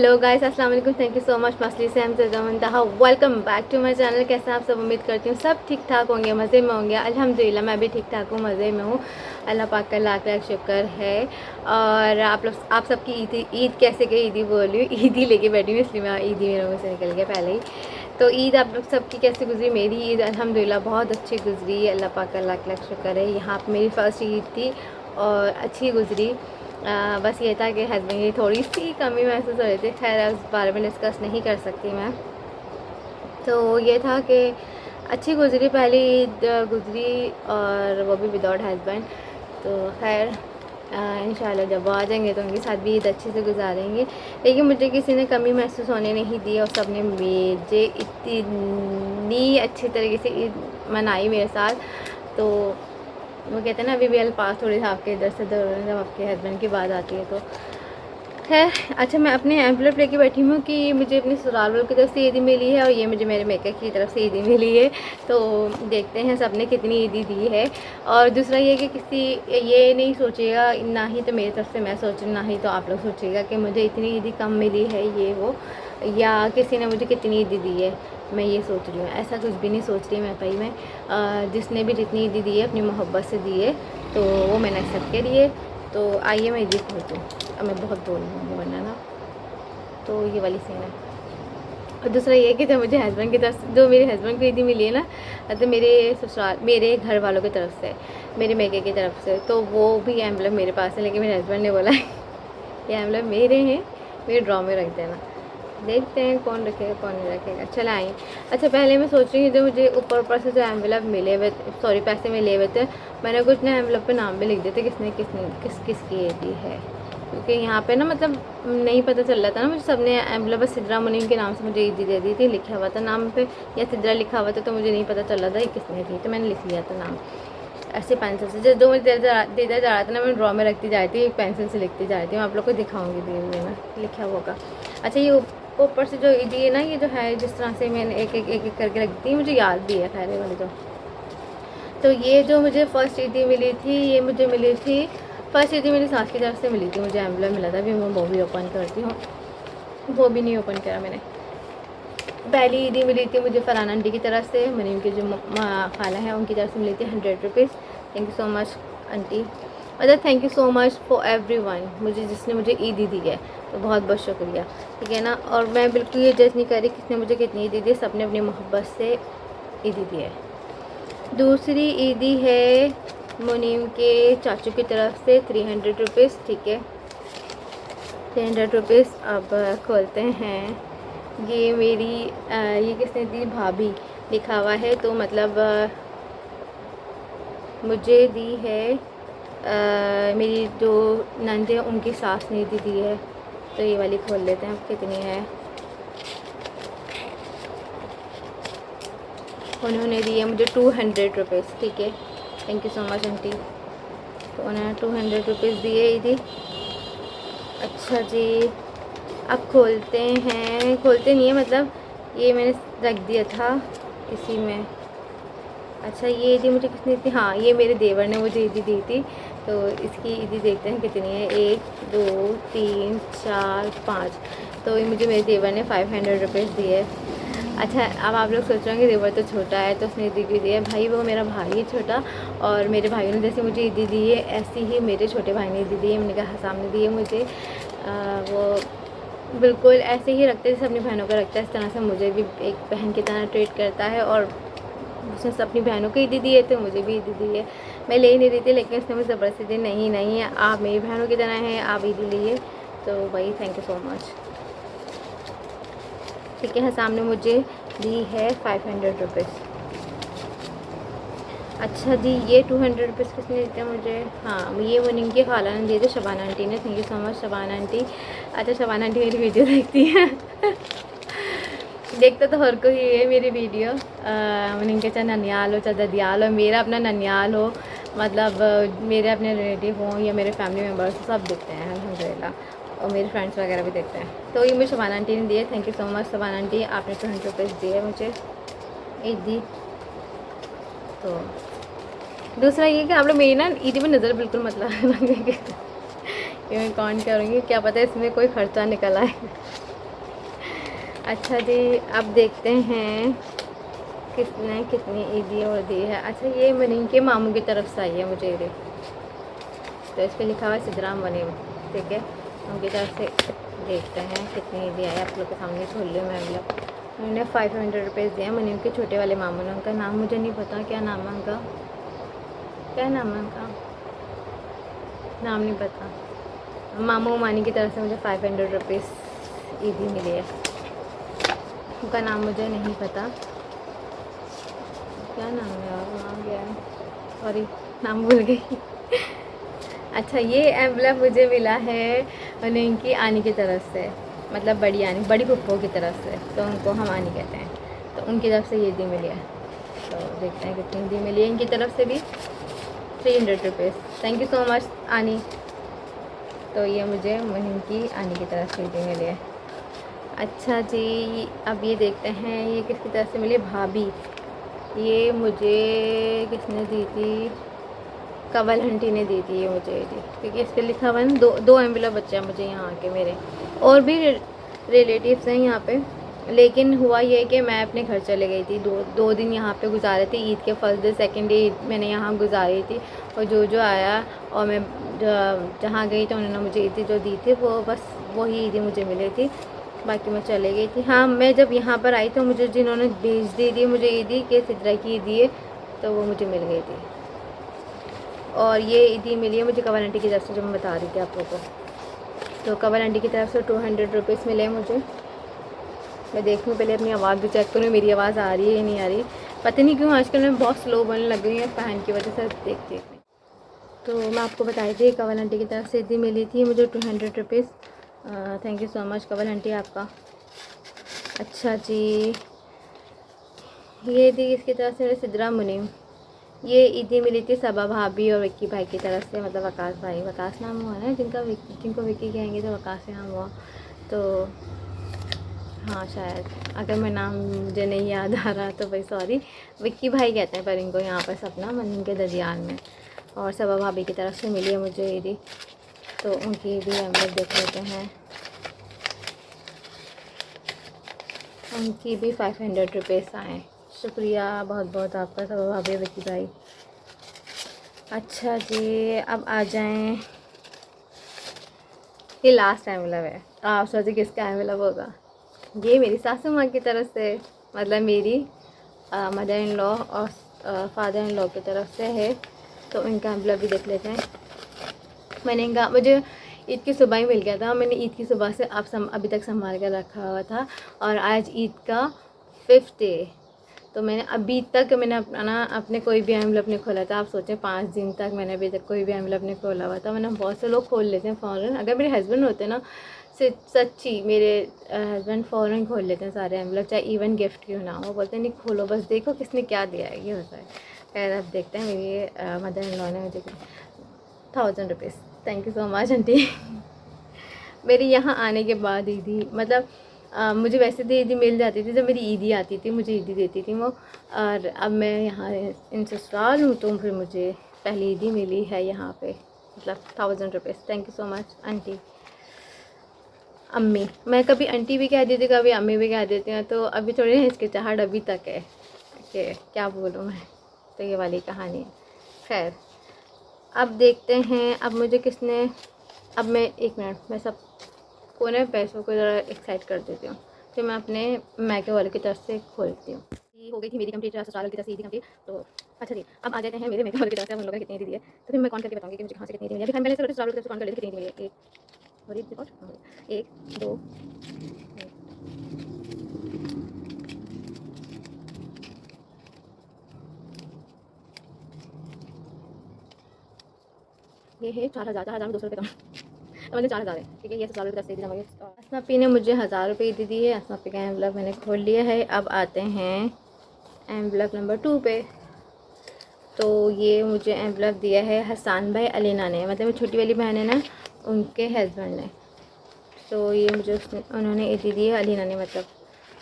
Hello guys, अस्सलाम वालेकुम। Thank you so much. मसली से हम जमंतहा welcome back to my channel. कैसे हैं आप सब? उम्मीद करती हूँ सब ठीक ठाक होंगे, मज़े में होंगे। अल्हम्दुलिल्लाह मैं भी ठीक ठाक हूँ, मज़े में हूँ। अल्लाह पाक का लाख लाख शुक्र है। और आप सबकी ईद कैसे गई? ईदी बोल रही हूँ, ईदी लेके बैठी हूँ, इसलिए मैं ईदी मेरे मुँह से निकल गया पहले ही। तो ईद आप लोग सबकी कैसे गुजरी? मेरी ईद अल्हम्दुलिल्लाह बहुत अच्छी गुजरी। अल्लाह पाक का लाख लाख शुक्र है। यहाँ पर मेरी फ़र्स्ट ईद थी और अच्छी गुजरी। बस ये था कि हस्बैंड की थोड़ी सी कमी महसूस हो रही थी। खैर उस बारे में डिस्कस नहीं कर सकती मैं। तो ये था कि अच्छी गुजरी, पहली ईद गुजरी और वो भी विदाउट हस्बैंड। तो खैर इंशाल्लाह जब वो आ जाएंगे तो उनके साथ भी ईद अच्छे से गुजारेंगे। लेकिन मुझे किसी ने कमी महसूस होने नहीं दी और सब ने मुझे इतनी अच्छी तरीके से ईद मनाई मेरे साथ। तो वो कहते हैं ना, अभी भी अल्फाज थोड़ी सा आपके इधर से उधर, जब आपके हस्बैंड की बात आती है तो खैर। अच्छा, मैं अपने एम्पलॉय लेके बैठी हूँ कि मुझे अपनी ससुराल वालों की तरफ से ईदी मिली है और ये मुझे मेरे मेकर की तरफ से ईदी मिली है। तो देखते हैं सब ने कितनी ईदी दी है। और दूसरा ये कि किसी ये नहीं सोचेगा, ना ही तो मेरी तरफ से मैं सोच रही, ना ही तो आप लोग सोचिएगा कि मुझे इतनी ईदी कम मिली है ये वो, या किसी ने मुझे कितनी ईदी दी है मैं ये सोच रही हूँ। ऐसा कुछ भी नहीं सोच रही मैं। भाई मैं जिसने भी जितनी ईदी दी है अपनी मोहब्बत से दी है, तो वो मैंने एक्सेप्ट कर लिए। तो आइए मैं ईदी खोलती हूँ। अब मैं बहुत बोल रही हूँ वरना ना, तो ये वाली सीन है। और दूसरा ये है कि जो मुझे हस्बैंड की तरफ, जो मेरे हस्बैंड को ईदी मिली है ना, तो मेरे ससुराल, मेरे घर वालों की तरफ से, मेरे मेके की तरफ से, तो वो भी एम्बलम मेरे पास है। लेकिन मेरे हस्बैंड ने बोला ये एम्बलम मेरे हैं, मेरे ड्रॉ में रख देना। देखते हैं कौन रखेगा कौन नहीं रखेगा। चला आइए। अच्छा, पहले मैं सोच रही हूँ जो मुझे ऊपर से जो एम्बलम मिले हुए, सॉरी पैसे मिले हुए थे, मैंने कुछ ना एम्बलम पे नाम भी लिख दिए थे किसने किस की ईदी है। क्योंकि यहाँ पे ना मतलब नहीं पता चल रहा था ना मुझे। सबने एम्बलम बस सिद्रा मुनीम के नाम से मुझे ईदी दे दी थी, लिखा हुआ था नाम पे, या सिद्रा लिखा हुआ था, तो मुझे नहीं पता चल रहा था ये किसने थी, तो मैंने लिख लिया था नाम ऐसे पेंसिल से। जो मुझे देता जा रहा था ना, मैं ड्रॉ में रखती जा रही थी, एक पेंसिल से लिखती जा रही थी। मैं आप लोग को दिखाऊंगी धीरे धीरे ना लिखा हुआ का। अच्छा, ये ऊपर से जो ईदी है ना, ये जो है जिस तरह से मैंने एक एक करके रख दी, मुझे याद भी है खैर वाली तो ये जो मुझे फ़र्स्ट ईदी मिली थी, ये मुझे मिली थी फर्स्ट ईदी मेरी सास की तरफ से मिली थी। मुझे एम्बलम मिला था, भी मैं वो भी ओपन करती हूँ, वो भी नहीं ओपन करा मैंने। पहली ईदी मिली थी मुझे फरहान आंटी की तरफ से, मरीम की जो खाला है उनकी तरफ से मिली थी 100 rupees. Thank you so much aunty, मतलब thank you so much for everyone, मुझे जिसने मुझे ईदी दी है, तो बहुत बहुत शुक्रिया। ठीक है ना। और मैं बिल्कुल ये जज नहीं कर रही किसने मुझे कितनी ईदी दी, सब ने अपनी मोहब्बत से ईदी दी है। दूसरी ईदी है मुनीम के चाचू की तरफ से 300 रुपीज़। ठीक है, 300 रुपीज़। अब खोलते हैं। ये मेरी ये किसने दी? भाभी लिखा हुआ है, तो मतलब मुझे दी है मेरी जो नंद है उनकी सास ने दी है। तो ये वाली खोल लेते हैं, अब कितनी है। उन्होंने दी है मुझे 200 रुपीज़। ठीक है, thank you so much aunty. तो उन्होंने 200 रुपीज़ दिए ईदी। अच्छा जी, अब खोलते हैं, खोलते नहीं है मतलब ये मैंने रख दिया था इसी में। अच्छा, ये ईदी मुझे किसने दी? हाँ, ये मेरे देवर ने मुझे ईदी दी थी। तो इसकी ईदी देखते हैं कितनी है। 1 2 3 4 5। तो ये मुझे मेरे देवर ने 500 रुपीज़ दिए। अच्छा, अब आप लोग सोच रहे होंगे देवर तो छोटा है तो उसने ईदी क्यों दी है? भाई वो मेरा भाई है छोटा, और मेरे भाइयों ने जैसे मुझे ईदी दी है ऐसी ही मेरे छोटे भाई ने ईदी दी है। मैंने कहा सामने दी है मुझे। वो बिल्कुल ऐसे ही रखते जैसे अपनी बहनों को रखता है, इस तरह से मुझे भी एक बहन की तरह ट्रीट करता है। और उसने अपनी बहनों को ईदी दी है तो मुझे भी ईदी दी है। मैं ले ही नहीं रही थी, लेकिन उसने मुझे ज़बरदस्ती दी, नहीं नहीं आप मेरी बहनों की तरह हैं, आप ईदी लिए। तो भाई थैंक यू सो मच। ठीक है, सामने मुझे दी है 500 रुपीज़। अच्छा जी, ये 200 रुपीज़ किसने देते हैं मुझे? हाँ, ये मुनीम की खाला ने दिए थे, शबाना आंटी ने। Thank you so much Shabana aunty. अच्छा, शबाना आंटी मेरी वीडियो देखती है देखता तो हर कोई है मेरी वीडियो। मुनीम के चाहे ननियाल हो चाहे ददियाल हो, मेरा अपना ननियाल हो, मतलब मेरे अपने रिलेटिव हों या मेरे फैमिली मेम्बर्स, सब देखते हैं अल्हम्दुलिल्लाह। और मेरे फ्रेंड्स वगैरह भी देखते हैं। तो ये मुझे शबाना आंटी ने दिए। Thank you so much Shabana aunty, आपने 200 रुपीज़ दिए मुझे ईदी। तो दूसरा ये कि आप लोग मेरी ना ईदी में नज़र बिल्कुल मतलब कि मैं काउंट करूँगी, क्या पता इसमें कोई ख़र्चा निकल आए। अच्छा जी, अब देखते हैं किसने कितनी ईदी और दी है। अच्छा, ये मनीम के मामू की तरफ से आई है मुझे ये, तो इस पर लिखा हुआ है सिद्धराम मनीम, ठीक है। उनकी तरफ से देखते हैं कितनी ईदी आई। आप लोग के सामने खोल लिया मैं अगला। उन्होंने 500 रुपीज़ दिए मनीम के छोटे वाले मामू ने। उनका नाम मुझे नहीं पता, क्या नाम है उनका, क्या नाम है उनका, नाम नहीं पता। मामू मानी की तरफ से मुझे 500 रुपीज़ ईदी मिली है। उनका नाम मुझे नहीं पता, क्या नाम है यार, नाम क्या है, सॉरी नाम भूल गई। अच्छा, ये एम्बलम मुझे मिला है उन्हें इनकी आनी की तरफ से, मतलब बड़ी आनी, बड़ी पप्पो की तरफ से, तो उनको हम आनी कहते हैं, तो उनकी तरफ से ये दी मिली है। तो देखते हैं कितनी दी मिली है इनकी तरफ से भी। 300 rupees. Thank you so much आनी। तो ये मुझे मुहिम की आनी की तरफ से दी मिली है। अच्छा जी, अब ये देखते हैं ये किसकी तरफ से मिली, भाभी। ये मुझे किसने दी थी, कवल आंटी ने दी थी ये मुझे दी, क्योंकि इस पर लिखा हुआ है ना, दो एम्बुलेंस बच्चे हैं मुझे यहाँ के, मेरे और भी रिलेटिव्स हैं यहाँ पे। लेकिन हुआ ये कि मैं अपने घर चले गई थी, दो दिन यहाँ पे गुजारे थे। ईद के first day second day Eid मैंने यहाँ गुजारी थी, और जो आया और मैं जहाँ गई तो उन्होंने मुझे ईदी जो दी थी वो बस वही ईदी मुझे मिली थी, बाकी मैं चले गई थी। हाँ, मैं जब यहाँ पर आई तो मुझे जिन्होंने भेज दी थी मुझे ईदी के सिद्रा की ईदी है, तो वो मुझे मिल गई थी। और ये ईदी मिली है मुझे कवल आंटी की तरफ से, जो मैं बता रही थी आप लोगों को। तो कवल आंटी की तरफ से 200 रुपीज़ मिले मुझे। मैं देखूँ पहले अपनी आवाज़ भी चेक करूँ, मेरी आवाज़ आ रही है या नहीं आ रही। पता नहीं क्यों आजकल मैं बहुत स्लो बोलने लग गई हूँ फैन की वजह से, देखते हैं। तो मैं आपको बताई थी कवल आंटी की तरफ से ईदी मिली थी मुझे 200 rupees. Thank you so much Kawal aunty आपका। अच्छा जी, ये थी इसकी तरफ से सिद्धरा मुनीम। ये ईदी मिली थी सबा भाभी और विक्की भाई की तरफ से, मतलब आकाश भाई, आकाश नाम हुआ ना जिनको विक्की कहेंगे तो आकाश से नाम हुआ, तो हाँ शायद, अगर मैं नाम मुझे नहीं याद आ रहा तो भाई सॉरी। विक्की भाई कहते हैं पर इनको यहाँ पर सपना मन के दरियान में। और सबा भाभी की तरफ से मिली है मुझे ईदी, तो उनकी भी हम लोग देख लेते हैं। उनकी भी 500 रुपीज़ आए। शुक्रिया बहुत बहुत आपका सबा भाभी विक्की भाई। अच्छा जी, अब आ जाएं, ये लास्ट एनवेलप है। आप सोचिए किसका एनवेलप होगा। ये मेरी सासू माँ की तरफ से, मतलब मेरी मदर इन लॉ और फादर इन लॉ की तरफ से है, तो इनका एनवेलप भी देख लेते हैं। मैंने इनका, मुझे ईद की सुबह ही मिल गया था, मैंने ईद की सुबह से अभी तक संभाल कर रखा हुआ था, और आज ईद का 5th डे, तो मैंने अभी तक अपने कोई भी एनवेलप नहीं खोला था। आप सोचें 5 दिन तक मैंने अभी तक कोई भी एनवेलप नहीं खोला हुआ था। मैंने, बहुत से लोग खोल लेते हैं फ़ौरन, अगर मेरे हस्बैंड होते ना, सच्ची मेरे हस्बैंड फ़ौरन खोल लेते हैं सारे एनवेलप, चाहे इवन गिफ्ट क्यों ना हो। बोलते हैं नहीं खोलो, बस देखो किसने क्या दिया है, ये होता है। खैर अब देखते हैं। मेरी मदर इन लॉ ने मुझे 1000 rupees, thank you so much aunty. मेरी यहाँ आने के बाद ईदी, मतलब मुझे वैसे तो ईदी मिल जाती थी, जब मेरी ईदी आती थी मुझे ईदी देती थी वो, और अब मैं यहाँ इन ससुराल हूँ तो फिर मुझे पहली ईदी मिली है यहाँ पे, मतलब 1000 rupees. Thank you so much aunty. अम्मी, मैं कभी आंटी भी कह देती कभी अम्मी भी कह देती हैं, तो अभी थोड़ी हिचकिचाहट अभी तक है कि क्या बोलूँ मैं, तो ये वाली कहानी है। खैर अब देखते हैं, अब मुझे किसने, अब मैं 1 मिनट, मैं सब को ना पैसों को ज़रा एक्साइट कर देती हूँ, फिर मैं अपने मैके वाले की तरफ से खोलती हूँ। ये हो गई थी मेरी कंप्लीट, ससुराल की तरफ से ईदी कंप्लीट। तो अच्छा जी, अब आ जाते हैं मेरे मैके वाले की तरफ से, हम लोगों ने कितनी दी है, तो फिर मैं कौन करके बताऊँगी कि मुझे कहाँ से कितनी दी मिली है। फिर पहले से ससुराल की तरफ से कौन कर लेती कितनी मिली है। 1 2 ये है 4,200 रुपये कम, मतलब 4,000 है, ठीक है। ये ससुराल की तरफ से दी मुझे। असमापी ने मुझे 1000 रुपये दी दी है। असमापी का एनवलप मैंने खोल लिया है। अब आते हैं एनवलप नंबर 2 पे। तो ये मुझे एनवलप दिया है हसान भाई अलीना ने, मतलब मेरी छोटी वाली बहन है ना, उनके हस्बैंड ने। तो ये मुझे उन्होंने ईदी दी है, अलीना ने, मतलब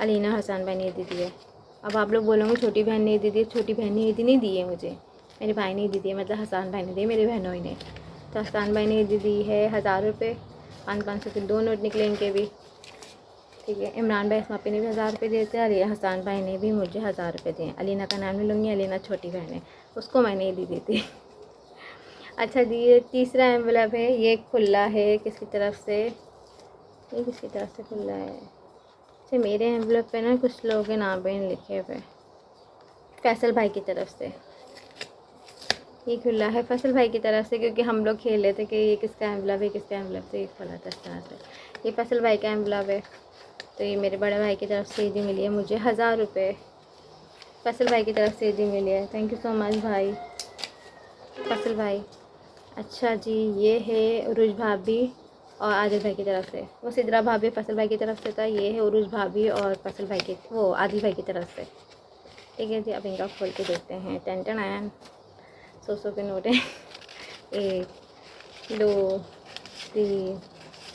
अलीना हसान भाई ने ईदी दी है। अब आप लोग बोलोगे छोटी बहन ने ईदी दी, छोटी बहन ने ईदी नहीं दी है मुझे, मेरे भाई ने ईदी दी है, मतलब हसान भाई ने दी, मेरे बहनों ही ने। तो हसान भाई ने ईदी दी है 1000 रुपये, 500 500 के 2 नोट निकले इनके भी, ठीक है। इमरान भाई इसमापी ने भी 1000 रुपये दिए थे और ये हसन भाई ने भी मुझे 1000 रुपये दिए। अलीना का नाम नहीं लूँगी, अलीना छोटी बहन है, उसको मैंने ही दी थी। अच्छा जी, ये तीसरा एनवेलप है, ये खुला है किसकी तरफ से, ये किसकी तरफ से खुला है। अच्छा, मेरे एनवेलप पे ना कुछ लोगों के नाम पे लिखे हुए, फैसल भाई की तरफ से ये खुला है, फैसल भाई की तरफ से, क्योंकि हम लोग खेल रहे थे कि ये किसका एनवेलप है, किसका एनवेलप, तो ये खुला था इस तरह से। ये फैसल भाई का एनवेलप है। तो ये मेरे बड़े भाई की तरफ से जी मिली है मुझे 1000 रुपये, फैसल भाई की तरफ से जी मिली है। थैंक यू सो मच भाई, फैसल भाई। अच्छा जी, ये है उरुज भाभी और आदिल भाई की तरफ से, वो सिद्रा भाभी फसल भाई की तरफ से था, ये है उरुज भाभी और फसल भाई की, वो आदिल भाई की तरफ से। ठीक है जी, अब इनका खोल के देखते हैं। 10 100 के नोट हैं। 1 2 3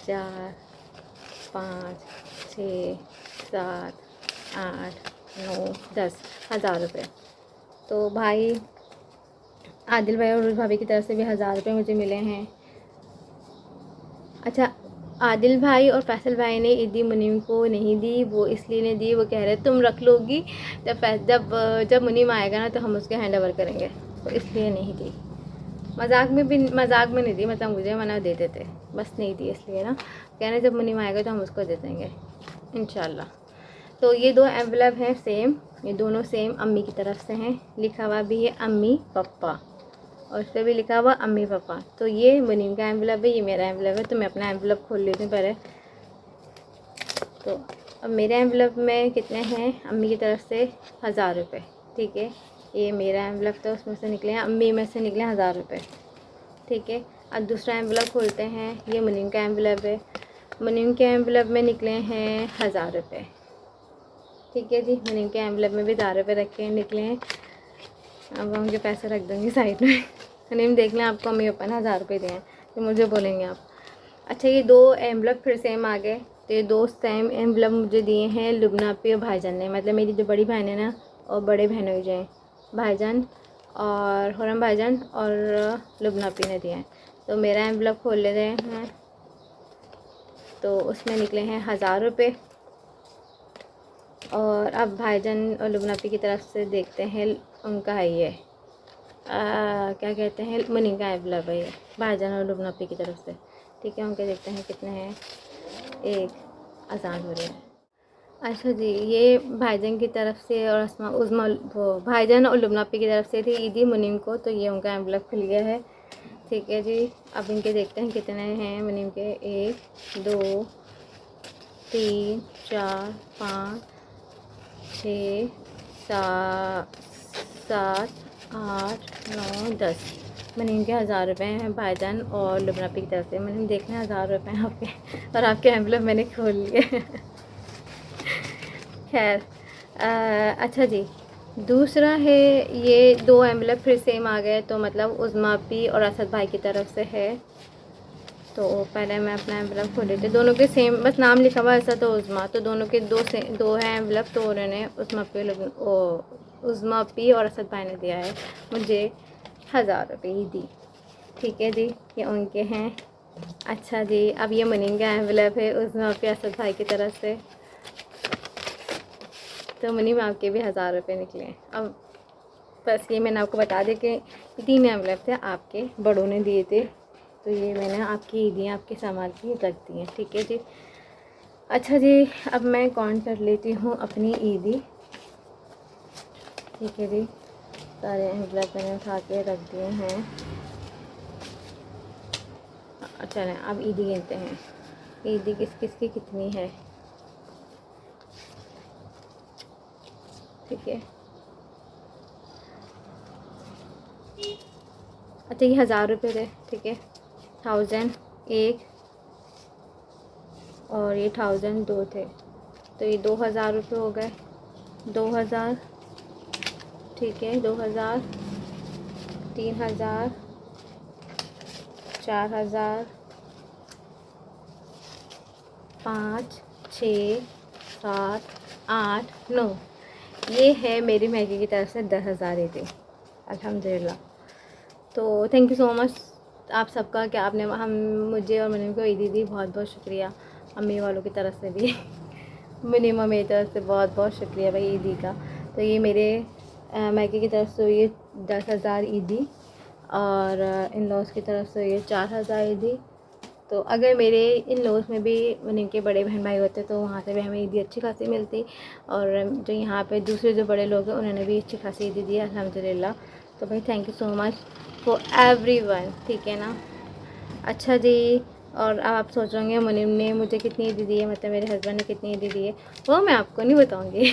4 5 6 7 8 9 10, 1000 रुपये। तो भाई आदिल भाई और उरुज भाभी की तरफ से भी 1000 रुपये मुझे मिले हैं। अच्छा, आदिल भाई और फैसल भाई ने ईदी मुनीम को नहीं दी, वो इसलिए नहीं दी, वो कह रहे तुम रख लोगी, जब मुनीम आएगा ना तो हम उसके हैंड ओवर करेंगे, तो इसलिए नहीं दी। मजाक में नहीं दी, मतलब मुझे मना देते थे, बस नहीं दी इसलिए ना, कह रहे जब मुनीम आएगा तो हम उसको दे देंगे इंशाल्लाह। तो ये 2 एनवेलप हैं सेम, ये दोनों सेम अम्मी की तरफ से हैं, लिखा हुआ भी है अम्मी पप्पा और इस पर भी लिखा हुआ अम्मी पापा। तो ये मुनीम का एनवेलप है, ये मेरा एनवेलप है। तो मैं अपना एनवेलप खोल लेती हूँ पहले। तो अब मेरे एनवेलप में कितने हैं, अम्मी की तरफ से 1000 रुपये। ठीक है, ये मेरा एनवेलप था, उसमें से निकले हैं, अम्मी में से निकले 1000 रुपये। ठीक है, अब दूसरा एनवेलप खोलते हैं, ये मुनीम का एनवेलप है, मुनीम के एनवेलप में निकले हैं 1000 रुपये। ठीक है जी, मुनीम के एनवेलप में भी 1000 रुपये रखे निकले हैं। अब उनके पैसे रख दूँगी साइड में। मुनीम देख लें, आपको अम्मी पापा ने 1000 रुपये दिए हैं, तो मुझे बोलेंगे आप। अच्छा, ये 2 एनवेलप फिर सेम आ गए। तो ये 2 सेम एनवेलप मुझे दिए हैं लुबना पे और भाईजान ने, मतलब मेरी जो बड़ी बहन है ना और बड़े बहनों जाए, भाईजान और हुरम भाईजान और लुबना पी ने दिए हैं। तो मेरा एनवेलप खोल लेते हैं, तो उसमें निकले हैं 1000 रुपये। और अब भाईजान और लुबना पी की तरफ से देखते हैं, उनका है ये क्या कहते हैं, मुनीम का एनवेलप है ये, भाईजान और लुबना पी की तरफ से। ठीक है, उनके देखते हैं कितने हैं, एक आसान हो रहे हैं। अच्छा जी, ये भाईजान की तरफ से और उज़मा वो भाईजान और लुबना पी की तरफ से थी ईदी मुनीम को, तो ये उनका एनवेलप खुल गया है। ठीक है जी, अब इनके देखते हैं कितने हैं मुनीम के, 1 2 3 4 5 6 7 8 9 10 मुनीम के 1000 रुपये हैं भाईजान और लुबना पी की तरफ से। मुनीम देख लें 1000 रुपये हैं आपके, और आपके एनवेलप मैंने खोल लिए। खैर, अच्छा जी, दूसरा है, ये 2 एनवेलप फिर सेम आ गए, तो मतलब उज़मा पी और असद भाई की तरफ से है। तो पहले मैं अपना एनवेलप खोल लेती, दोनों के सेम, बस नाम लिखा हुआ ऐसा, तो उज़मा, तो दोनों के 2 है एनवेलप, तो उन्होंने उज़मा पी और असद भाई ने दिया है मुझे 1000 रुपये दी। ठीक है जी, ये उनके हैं। अच्छा जी, अब ये मुनीम का एनवेलप है उज़मा पी असद भाई की तरफ से, तो मुनीम आपके भी 1000 रुपये निकले। अब बस ये मैंने आपको बता दें कि 3 एनवेलप थे, आपके बड़ों ने दिए थे, तो ये मैंने आपकी ईदियाँ आपके सामान की रख दी हैं। ठीक है जी। अच्छा जी, अब मैं काउंट कर लेती हूँ अपनी ईदी। ठीक है जी, सारे एनवेलप मैंने उठा के रख दिए हैं। चलें अब ईदी गिनते हैं, ईदी किस किस की कितनी है। ठीक है, अच्छा ये 1000 रुपये थे। ठीक है, 1000 1 और ये 1000 2 थे, तो ये 2000 रुपये हो गए। 2000, ठीक है, 2000 3000 4000 5 6 7 8 9, ये है मेरी मैगी की तरफ से 10,000 ही थी अल्हम्दुलिल्लाह। तो थैंक यू सो मच आप सबका कि आपने हम मुझे और मुनीम को ईदी दी, बहुत बहुत शुक्रिया, अम्मी वालों की तरफ से भी। मिनिमम मेरी तरफ से बहुत बहुत शुक्रिया भाई ईदी का। तो ये मेरे मायके की तरफ से हुई है 10,000 ईदी, और इन लॉज की तरफ से हुई है 4,000 ईदी। तो अगर मेरे इन लॉज में भी उनके बड़े बहन भाई होते तो वहाँ से भी हमें ईदी अच्छी खासी मिलती, और जो यहाँ पे दूसरे जो बड़े लोग हैं उन्होंने भी अच्छी खासी ईदी दी अल्हम्दुलिल्लाह। तो भाई thank you so much for everyone, ठीक है ना। अच्छा जी, और अब आप सोच रहे होंगे मुनीम ने मुझे कितनी ईदी दी है, मतलब मेरे हस्बैंड ने कितनी ईदी दी है, वो मैं आपको नहीं बताऊँगी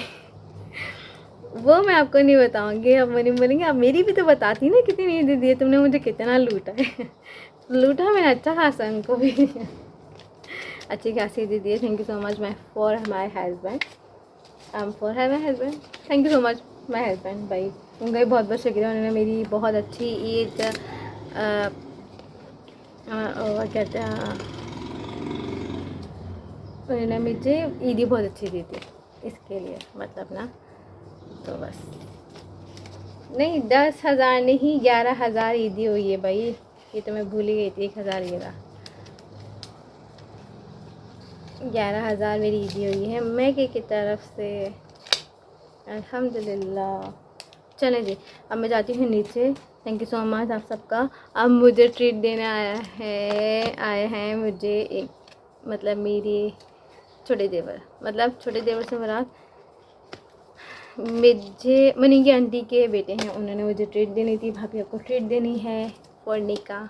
वो मैं आपको नहीं बताऊँगी। अब मुनीम बोलेंगे अब मेरी भी तो बताती ना कितनी ईदी दी है, तुमने मुझे कितना लूटा है लूटा मैंने अच्छा खासा उनको भी अच्छी खासी ईदी दी है। Thank you so much for my husband, for है my husband, thank you so much my husband भाई, उनका भी बहुत बहुत शुक्रिया। उन्होंने मेरी बहुत अच्छी ईद और कहते हैं उन्होंने मुझे ईदी बहुत अच्छी दी थी, इसके लिए मतलब ना। तो बस नहीं 10,000 नहीं 11,000 ईदी हुई है भाई, ये तो मैं भूल ही गई थी। 1,000 ये रहा, 11,000 मेरी ईदी हुई है मैके की तरफ से अल्हम्दुलिल्लाह। चलें जी, अब मैं जाती हूँ नीचे। थैंक यू सो मच आप सबका। अब मुझे ट्रीट देने आए हैं मुझे एक, मतलब मेरी छोटे देवर, मतलब छोटे देवर से मुराद मुझे मनी की आंटी के बेटे हैं, उन्होंने मुझे ट्रीट देनी थी। भाभी आपको ट्रीट देनी है फॉर निकाह।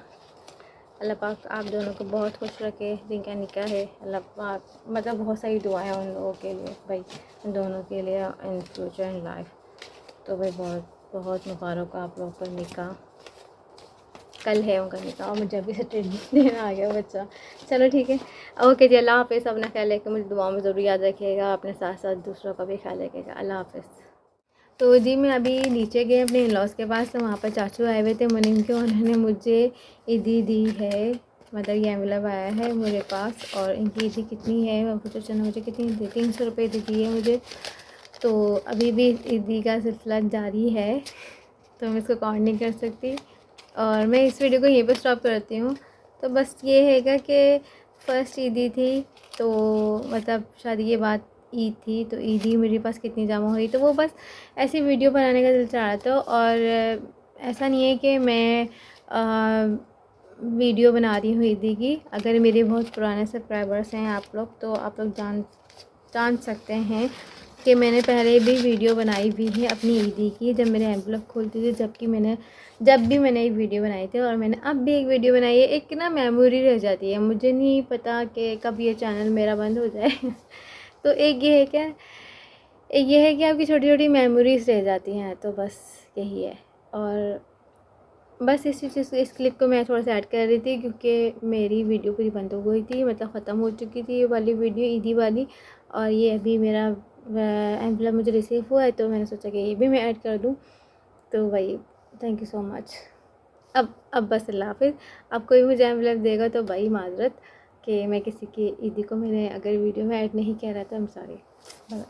अल्लाह पाक आप दोनों को बहुत खुश रखे, जिनका निकाह है अल्लाह पाक, मतलब बहुत सारी दुआएं हैं उन लोगों के लिए भाई, उन दोनों के लिए इन फ्यूचर इन लाइफ। तो भाई बहुत बहुत मुबारक आप लोगों का निकाह, कल है उनका निकाह, और मुझे अभी से ट्रीटमेंट देना आ गया बच्चा। चलो ठीक है, ओके जी, अल्लाह हाफ़िज़। अपना ख्याल रखिएगा, मुझे दुआ में ज़रूर याद रखिएगा, अपने साथ साथ दूसरों का भी ख्याल रखिएगा। अल्लाह हाफ़िज़। तो जी मैं अभी नीचे गई अपने इन लॉज के पास, तो वहाँ पर चाचू आए हुए थे मुनीम के, उन्होंने मुझे ईदी दी है, मतलब ये एनवलप आया है मेरे पास। और इनकी ईदी कितनी है मैं पूछो, चलो मुझे कितनी दी, 300 रुपये दी है मुझे। तो अभी भी ईदी का सिलसिला जारी है, तो मैं इसको काउंट नहीं कर सकती, और मैं इस वीडियो को यहीं पर स्टॉप करती हूँ। तो बस ये हैगा कि फ़र्स्ट ईदी थी, तो मतलब शादी के बाद ईद थी, तो ईद ही मेरे पास कितनी जमा हुई, तो वो बस ऐसी वीडियो बनाने का दिल चाह रहा था। और ऐसा नहीं है कि मैं वीडियो बना रही हूँ ईदी की। अगर मेरे बहुत पुराने सब्सक्राइबर्स हैं आप लोग, तो आप लोग जान सकते हैं कि मैंने पहले भी वीडियो बनाई हुई है अपनी ईदी की, जब मेरे एनवलप खोलती थी, जब भी मैंने एक वीडियो बनाई थी, और मैंने अब भी एक वीडियो बनाई है। एक ना मेमोरी रह जाती है, मुझे नहीं पता कि कब ये चैनल मेरा बंद हो जाए तो एक ये है क्या, एक ये है कि आपकी छोटी छोटी मेमोरीज रह जाती हैं, तो बस यही है। और बस इसी चीज़ इस क्लिप को मैं थोड़ा सा ऐड कर रही थी, क्योंकि मेरी वीडियो पूरी बंद हो गई थी, मतलब ख़त्म हो चुकी थी ये वाली वीडियो ईदी वाली, और ये अभी मेरा एनवलप मुझे रिसीव हुआ है, तो मैंने सोचा कि ये भी मैं ऐड कर दूँ। तो भाई थैंक यू सो मच। अब बस अल्लाह हाफ़िज़। अब कोई मुझे एनवलप देगा तो भाई माजरत कि मैं किसी की ईदी को मैंने अगर वीडियो में ऐड नहीं किया रहा, तो आई एम सॉरी। बाय।